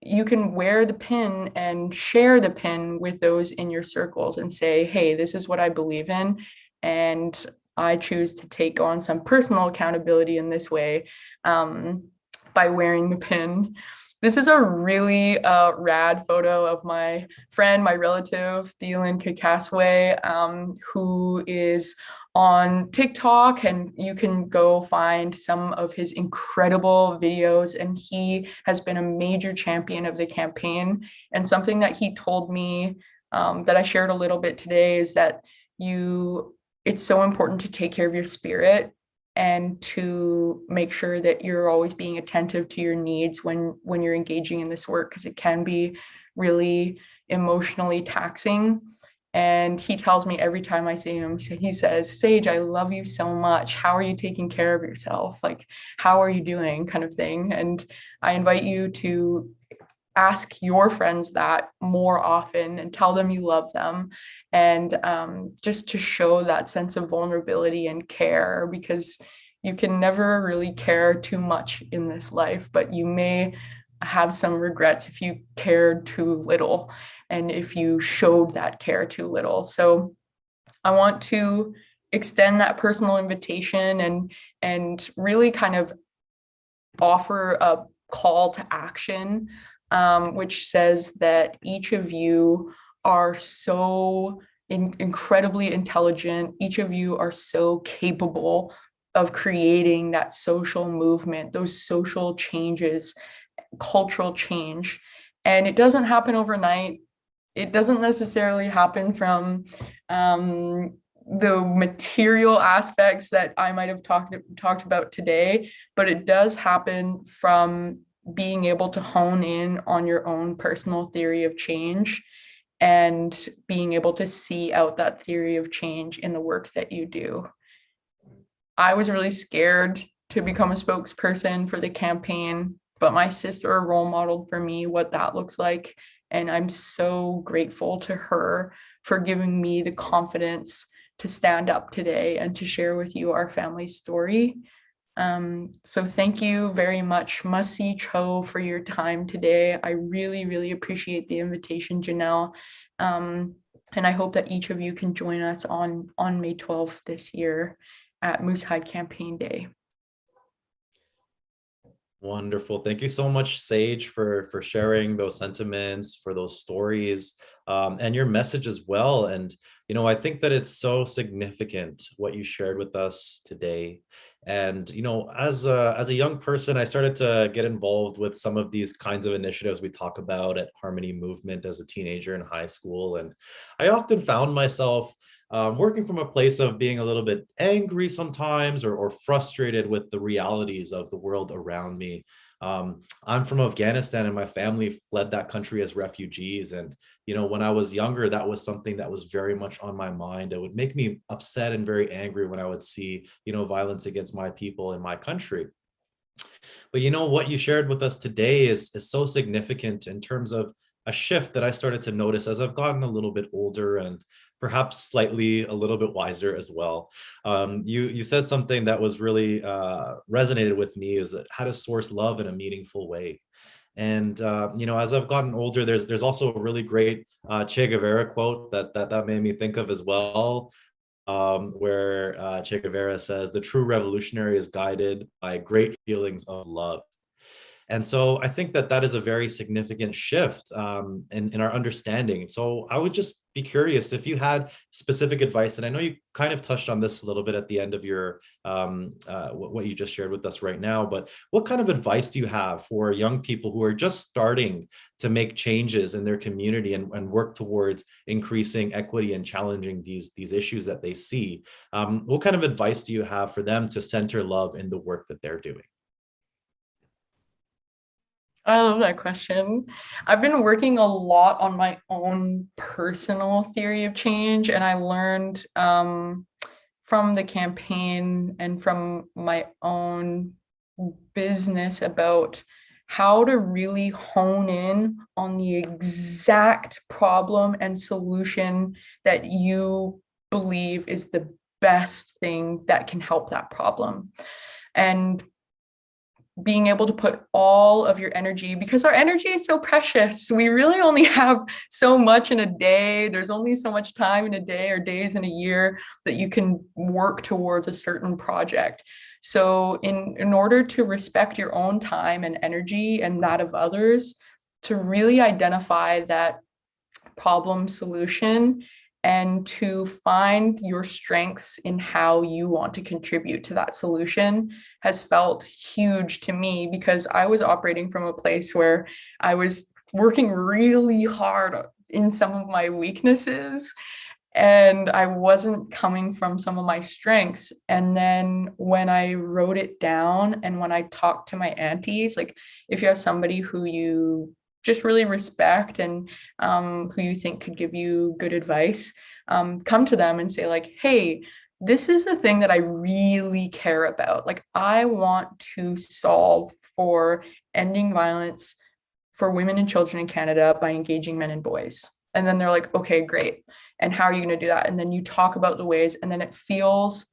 you can wear the pin and share the pin with those in your circles and say, hey, this is what I believe in, and I choose to take on some personal accountability in this way by wearing the pin. This is a really rad photo of my friend, my relative, Thielen Kakaswe, who is on TikTok, and you can go find some of his incredible videos. And he has been a major champion of the campaign. And something that he told me that I shared a little bit today is that it's so important to take care of your spirit and to make sure that you're always being attentive to your needs when you're engaging in this work, because it can be really emotionally taxing. And he tells me every time I see him, he says, Sage, I love you so much. How are you taking care of yourself? Like, how are you doing, kind of thing? And I invite you to ask your friends that more often and tell them you love them, and just to show that sense of vulnerability and care, because you can never really care too much in this life, but you may have some regrets if you cared too little and if you showed that care too little. So I want to extend that personal invitation and really kind of offer a call to action, which says that each of you are so incredibly intelligent. Each of you are so capable of creating that social movement, those social changes, cultural change. And it doesn't happen overnight. It doesn't necessarily happen from the material aspects that I might have talked about today, but it does happen from being able to hone in on your own personal theory of change and being able to see out that theory of change in the work that you do. I was really scared to become a spokesperson for the campaign, but my sister role modeled for me what that looks like. And I'm so grateful to her for giving me the confidence to stand up today and to share with you our family's story. So thank you very much, Masi Cho, for your time today. I really, really appreciate the invitation, Janelle. And I hope that each of you can join us on May 12th this year at Moosehide Campaign Day. Wonderful. Thank you so much, Sage, for sharing those sentiments, for those stories, and your message as well. And, you know, I think that it's so significant what you shared with us today. And, you know, as a young person, I started to get involved with some of these kinds of initiatives we talk about at Harmony Movement as a teenager in high school. And I often found myself working from a place of being a little bit angry sometimes or frustrated with the realities of the world around me. I'm from Afghanistan and my family fled that country as refugees. And, you know, when I was younger, that was something that was very much on my mind. It would make me upset and very angry when I would see, you know, violence against my people in my country. But, you know, what you shared with us today is so significant in terms of a shift that I started to notice as I've gotten a little bit older and perhaps slightly a little bit wiser as well. You said something that was really resonated with me, is how to source love in a meaningful way. And you know, as I've gotten older, there's also a really great Che Guevara quote that made me think of as well, where Che Guevara says, "The true revolutionary is guided by great feelings of love." And so I think that that is a very significant shift in our understanding. So I would just be curious if you had specific advice, and I know you kind of touched on this a little bit at the end of your what you just shared with us right now, but what kind of advice do you have for young people who are just starting to make changes in their community and work towards increasing equity and challenging these issues that they see? What kind of advice do you have for them to center love in the work that they're doing? I love that question. I've been working a lot on my own personal theory of change, and I learned from the campaign and from my own business about how to really hone in on the exact problem and solution that you believe is the best thing that can help that problem. And being able to put all of your energy, because our energy is so precious. We really only have so much in a day. There's only so much time in a day or days in a year that you can work towards a certain project. So in order to respect your own time and energy and that of others, to really identify that problem solution and to find your strengths in how you want to contribute to that solution has felt huge to me, because I was operating from a place where I was working really hard in some of my weaknesses and I wasn't coming from some of my strengths. And then when I wrote it down and when I talked to my aunties, like if you have somebody who you just really respect and who you think could give you good advice, come to them and say like, hey, this is the thing that I really care about. Like, I want to solve for ending violence for women and children in Canada by engaging men and boys. And then they're like, okay, great. And how are you going to do that? And then you talk about the ways, and then it feels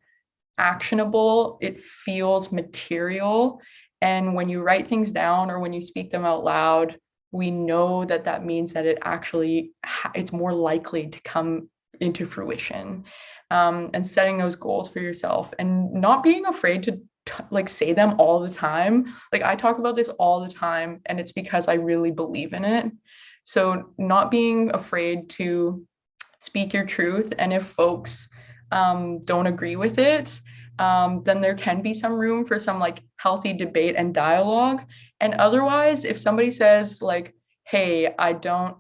actionable. It feels material. And when you write things down or when you speak them out loud, we know that that means that it actually, it's more likely to come into fruition. And setting those goals for yourself and not being afraid to like say them all the time. Like I talk about this all the time, and it's because I really believe in it. So not being afraid to speak your truth. And if folks don't agree with it, then there can be some room for some like healthy debate and dialogue. And otherwise, if somebody says like, hey, I don't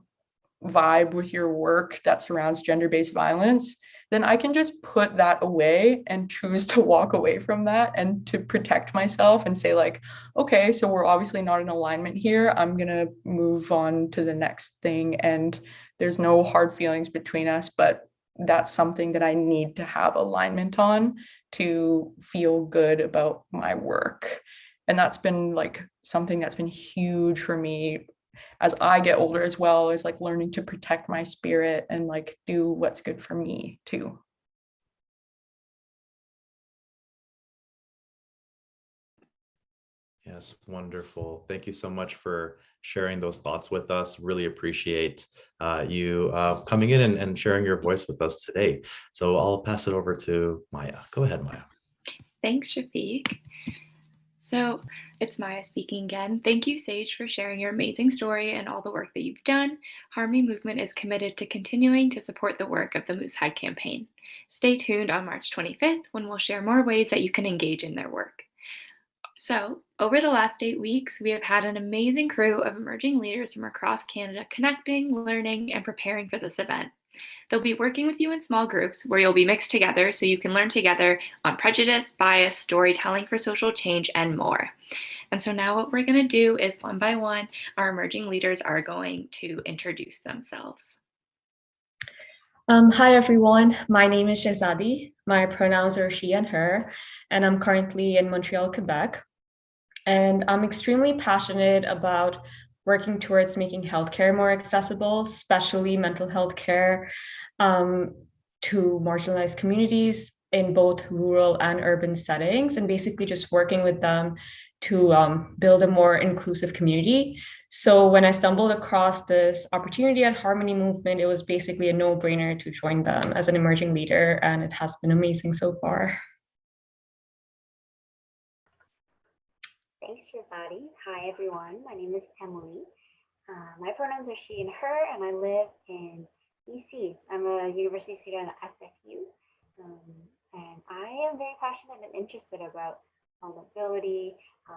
vibe with your work that surrounds gender-based violence, then I can just put that away and choose to walk away from that and to protect myself and say like, okay, so we're obviously not in alignment here. I'm going to move on to the next thing. And there's no hard feelings between us, but that's something that I need to have alignment on to feel good about my work. And that's been like something that's been huge for me as I get older as well, is like learning to protect my spirit and like do what's good for me too. Yes, wonderful. Thank you so much for sharing those thoughts with us. Really appreciate you coming in and sharing your voice with us today. So I'll pass it over to Maya. Go ahead, Maya. Thanks, Shafiq. So it's Maya speaking again. Thank you, Sage, for sharing your amazing story and all the work that you've done. Harmony Movement is committed to continuing to support the work of the Moosehead campaign. Stay tuned on March 25th when we'll share more ways that you can engage in their work. So, over the last 8 weeks, we have had an amazing crew of emerging leaders from across Canada connecting, learning, and preparing for this event. They'll be working with you in small groups where you'll be mixed together so you can learn together on prejudice, bias, storytelling for social change, and more. And so now what we're going to do is one by one, our emerging leaders are going to introduce themselves. Hi everyone, my name is Shehzadi. My pronouns are she and her, and I'm currently in Montreal, Quebec. And I'm extremely passionate about working towards making healthcare more accessible, especially mental health care, to marginalized communities in both rural and urban settings, and basically just working with them to build a more inclusive community. So when I stumbled across this opportunity at Harmony Movement, it was basically a no-brainer to join them as an emerging leader, and it has been amazing so far. Thanks, Shehzadi. Hi, everyone. My name is Emily. My pronouns are she and her, and I live in BC. I'm a university student at SFU, and I am very passionate and interested about vulnerability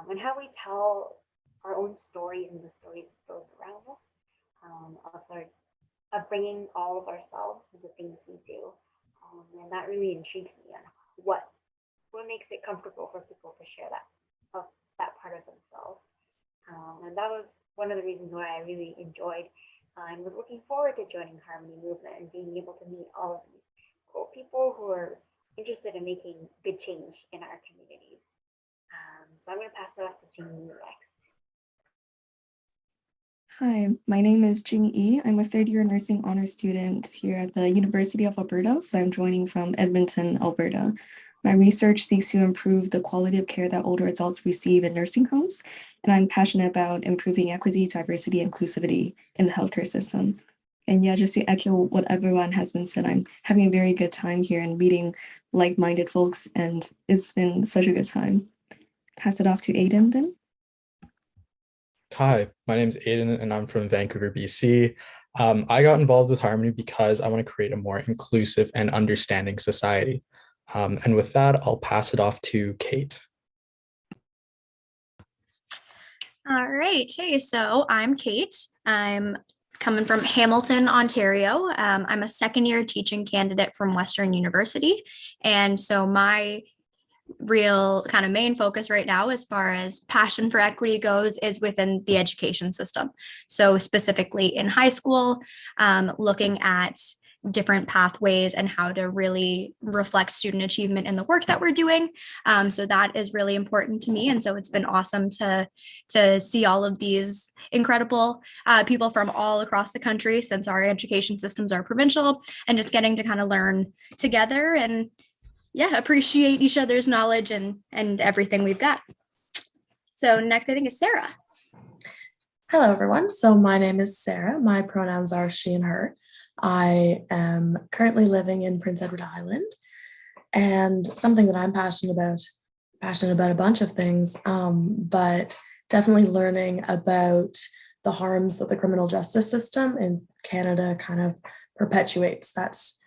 and how we tell our own stories and the stories of those around us, of bringing all of ourselves to the things we do. And that really intrigues me on what makes it comfortable for people to share that part of themselves. And that was one of the reasons why I really enjoyed and was looking forward to joining Harmony Movement and being able to meet all of these cool people who are interested in making good change in our communities. So I'm going to pass it off to Jing next. Hi, my name is Jing Yi. I'm a third-year nursing honors student here at the University of Alberta, so I'm joining from Edmonton, Alberta. My research seeks to improve the quality of care that older adults receive in nursing homes, and I'm passionate about improving equity, diversity, and inclusivity in the healthcare system. And yeah, just to echo what everyone has been said, I'm having a very good time here and meeting like-minded folks, and it's been such a good time. Pass it off to Aiden then. Hi, my name is Aiden and I'm from Vancouver, BC. I got involved with Harmony because I want to create a more inclusive and understanding society. And with that, I'll pass it off to Kate. All right. Hey, so I'm Kate. I'm coming from Hamilton, Ontario. I'm a second-year teaching candidate from Western University. And so my real kind of main focus right now, as far as passion for equity goes, is within the education system. So specifically in high school, looking at different pathways and how to really reflect student achievement in the work that we're doing. So that is really important to me. And so it's been awesome to see all of these incredible people from all across the country, since our education systems are provincial, and just getting to kind of learn together and appreciate each other's knowledge and everything we've got. So next, I think, is Sarah. Hello, everyone. So my name is Sarah. My pronouns are she and her. I am currently living in Prince Edward Island, and something that I'm passionate about a bunch of things, but definitely learning about the harms that the criminal justice system in Canada kind of perpetuates. That's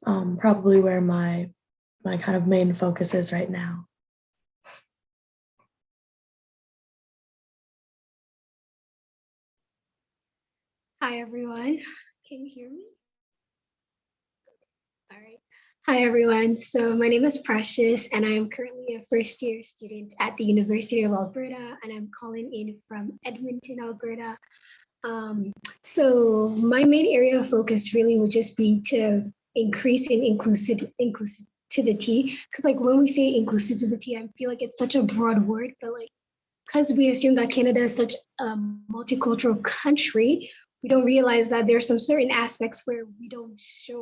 probably where my kind of main focus is right now. Hi, everyone. Can you hear me? All right. Hi, everyone. So my name is Precious, and I am currently a first-year student at the University of Alberta, and I'm calling in from Edmonton, Alberta. So my main area of focus really would just be to increase in inclusivity, because like when we say inclusivity, I feel like it's such a broad word, but like because we assume that Canada is such a multicultural country, we don't realize that there are some certain aspects where we don't show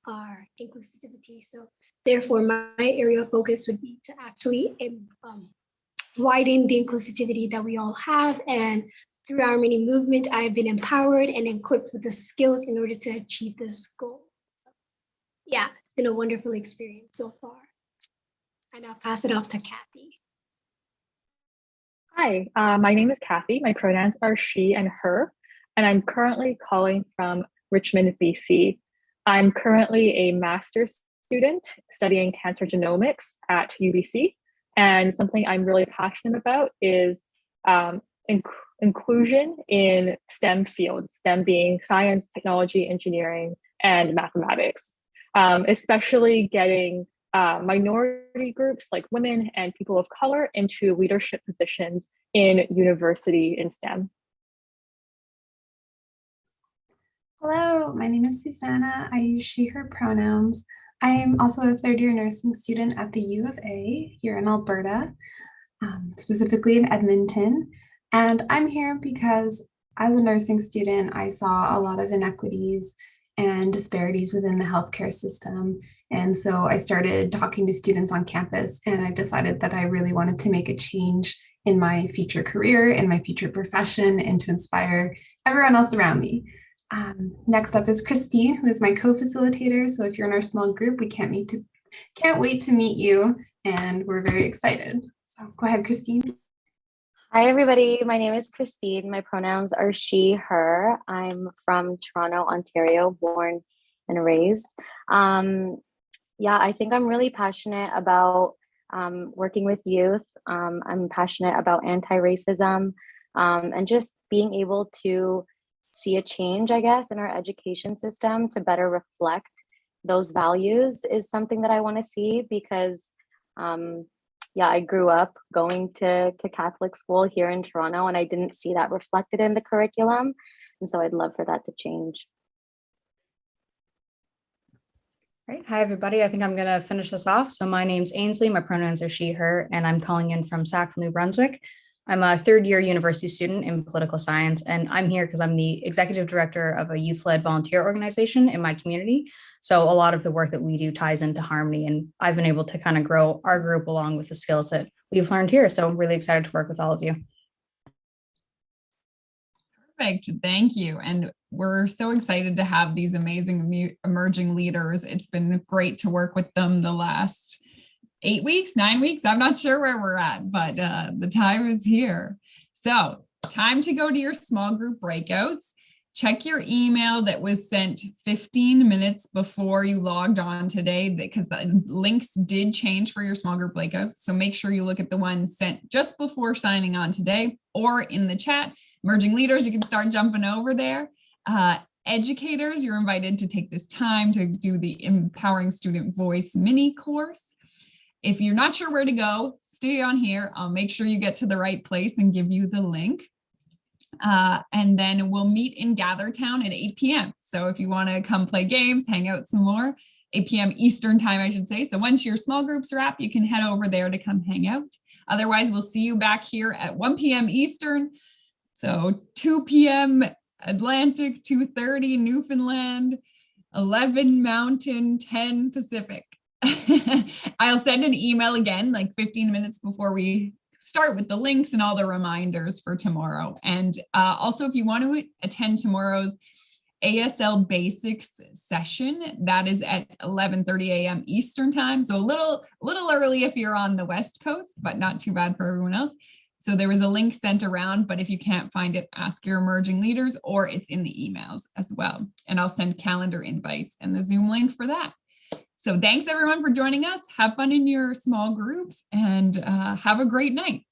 our inclusivity. So therefore, my area of focus would be to actually widen the inclusivity that we all have. And through our mini movement, I've been empowered and equipped with the skills in order to achieve this goal. So, yeah, it's been a wonderful experience so far. And I'll pass it off to Kathy. Hi, my name is Kathy. My pronouns are she and her, and I'm currently calling from Richmond, BC. I'm currently a master's student studying cancer genomics at UBC, and something I'm really passionate about is inclusion in STEM fields, STEM being science, technology, engineering, and mathematics, especially getting minority groups like women and people of color into leadership positions in university in STEM. Hello, my name is Susanna. I use she, her pronouns. I am also a third-year nursing student at the U of A here in Alberta, specifically in Edmonton. And I'm here because as a nursing student, I saw a lot of inequities and disparities within the healthcare system. And so I started talking to students on campus, and I decided that I really wanted to make a change in my future career, in my future profession, and to inspire everyone else around me. Next up is Christine, who is my co-facilitator. So if you're in our small group, we can't wait to meet you, and we're very excited. So go ahead, Christine. Hi, everybody. My name is Christine. My pronouns are she, her. I'm from Toronto, Ontario, born and raised. Yeah, I think I'm really passionate about working with youth. I'm passionate about anti-racism and just being able to see a change, I guess, in our education system to better reflect those values is something that I want to see because yeah, I grew up going to Catholic school here in Toronto, and I didn't see that reflected in the curriculum. And so I'd love for that to change. Great. Hi, everybody. I think I'm going to finish this off. So my name's Ainsley. My pronouns are she, her, and I'm calling in from Sackville, New Brunswick. I'm a third-year university student in political science, and I'm here because I'm the executive director of a youth-led volunteer organization in my community. So a lot of the work that we do ties into Harmony, and I've been able to kind of grow our group along with the skills that we've learned here. So I'm really excited to work with all of you. Perfect. Thank you. And we're so excited to have these amazing emerging leaders. It's been great to work with them the last 8 weeks, 9 weeks. I'm not sure where we're at, but the time is here. So time to go to your small group breakouts. Check your email that was sent 15 minutes before you logged on today, because the links did change for your small group breakouts. So make sure you look at the one sent just before signing on today or in the chat. Emerging leaders, you can start jumping over there. Educators, you're invited to take this time to do the Empowering Student Voice mini course. If you're not sure where to go, stay on here. I'll make sure you get to the right place and give you the link. And then we'll meet in Gathertown at 8 p.m. So if you want to come play games, hang out some more, 8 p.m. Eastern time, I should say. So once your small groups wrap, you can head over there to come hang out. Otherwise, we'll see you back here at 1 p.m. Eastern. So 2 p.m. Atlantic, 2:30 Newfoundland, 11 Mountain, 10 Pacific. I'll send an email again, like 15 minutes before we start with the links and all the reminders for tomorrow. And also, if you want to attend tomorrow's ASL Basics session, that is at 11:30 a.m. Eastern time. So a little early if you're on the West Coast, but not too bad for everyone else. So there was a link sent around, but if you can't find it, ask your emerging leaders, or it's in the emails as well. And I'll send calendar invites and the Zoom link for that. So thanks everyone for joining us. Have fun in your small groups and have a great night.